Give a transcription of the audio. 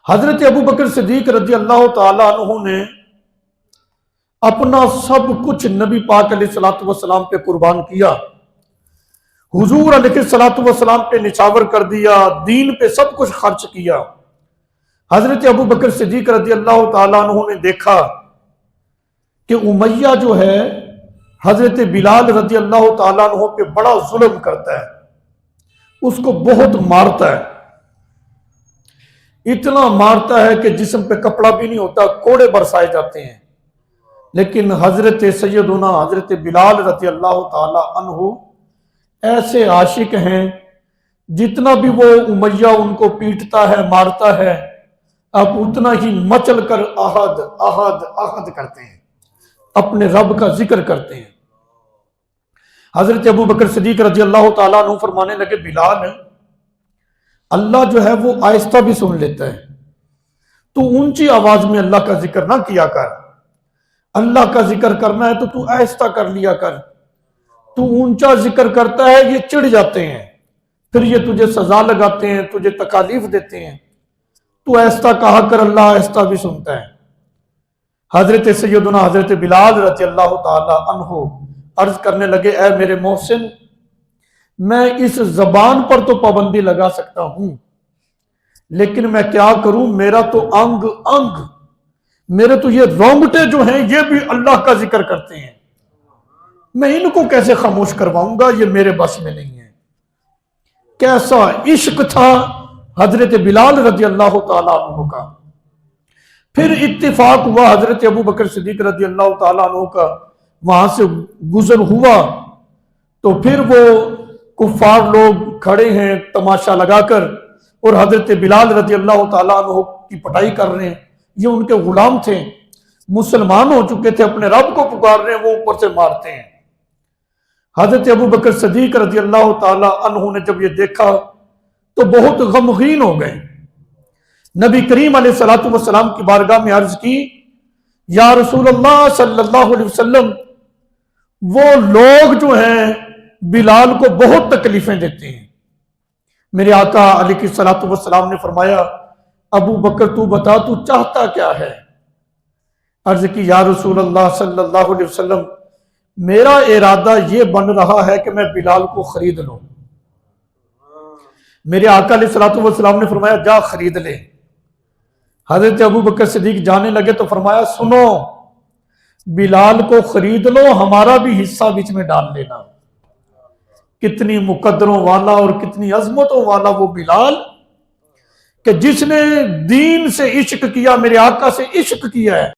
حضرت ابو بکر صدیق رضی اللہ تعالی عنہ نے اپنا سب کچھ نبی پاک علیہ الصلوۃ والسلام پہ قربان کیا، حضور علیہ الصلوۃ والسلام پہ نچھاور کر دیا، دین پہ سب کچھ خرچ کیا۔ حضرت ابو بکر صدیق رضی اللہ تعالیٰ عنہ نے دیکھا کہ امیہ جو ہے حضرت بلال رضی اللہ تعالیٰ عنہ پہ بڑا ظلم کرتا ہے، اس کو بہت مارتا ہے، اتنا مارتا ہے کہ جسم پہ کپڑا بھی نہیں ہوتا، کوڑے برسائے جاتے ہیں۔ لیکن حضرت سیدنا حضرت بلال رضی اللہ تعالیٰ عنہ ایسے عاشق ہیں، جتنا بھی وہ امیہ ان کو پیٹتا ہے مارتا ہے، اب اتنا ہی مچل کر احد احد احد کرتے ہیں، اپنے رب کا ذکر کرتے ہیں۔ حضرت ابو بکر صدیق رضی اللہ تعالیٰ عنہ فرمانے لگے، بلال، اللہ جو ہے وہ آہستہ بھی سن لیتا ہے، تو اونچی آواز میں اللہ کا ذکر نہ کیا کر، اللہ کا ذکر کرنا ہے تو آہستہ کر لیا کر، تو اونچا ذکر کرتا ہے یہ چڑھ جاتے ہیں، پھر یہ تجھے سزا لگاتے ہیں، تجھے تکالیف دیتے ہیں، تو آہستہ کہا کر، اللہ آہستہ بھی سنتا ہے۔ حضرت سیدنا حضرت بلال رضی اللہ تعالی عنہ عرض کرنے لگے، اے میرے محسن، میں اس زبان پر تو پابندی لگا سکتا ہوں، لیکن میں کیا کروں، میرا تو انگ انگ، میرے تو یہ رونگٹے جو ہیں یہ بھی اللہ کا ذکر کرتے ہیں، میں ان کو کیسے خاموش کرواؤں گا، یہ میرے بس میں نہیں ہے۔ کیسا عشق تھا حضرت بلال رضی اللہ تعالیٰ عنہ کا۔ پھر اتفاق ہوا حضرت ابو بکر صدیق رضی اللہ تعالیٰ عنہ کا وہاں سے گزر ہوا، تو پھر وہ کفار لوگ کھڑے ہیں تماشا لگا کر، اور حضرت بلال رضی اللہ تعالیٰ عنہ کی پٹائی کر رہے ہیں، یہ ان کے غلام تھے، مسلمان ہو چکے تھے، اپنے رب کو پکار رہے ہیں، وہ اوپر سے مارتے ہیں۔ حضرت ابو بکر صدیق رضی اللہ تعالیٰ عنہ نے جب یہ دیکھا تو بہت غمگین ہو گئے، نبی کریم علیہ الصلوۃ والسلام کی بارگاہ میں عرض کی، یا رسول اللہ صلی اللہ علیہ وسلم، وہ لوگ جو ہیں بلال کو بہت تکلیفیں دیتے ہیں۔ میرے آقا علیہ الصلوۃ والسلام نے فرمایا، ابو بکر تو بتا تو چاہتا کیا ہے؟ عرض کی، یا رسول اللہ صلی اللہ علیہ وسلم، میرا ارادہ یہ بن رہا ہے کہ میں بلال کو خرید لوں۔ میرے آقا علیہ الصلوۃ والسلام نے فرمایا، جا خرید لے۔ حضرت ابو بکر صدیق جانے لگے تو فرمایا، سنو، بلال کو خرید لو، ہمارا بھی حصہ بیچ میں ڈال لینا۔ کتنی مقدروں والا اور کتنی عظمتوں والا وہ بلال کہ جس نے دین سے عشق کیا، میرے آقا سے عشق کیا ہے۔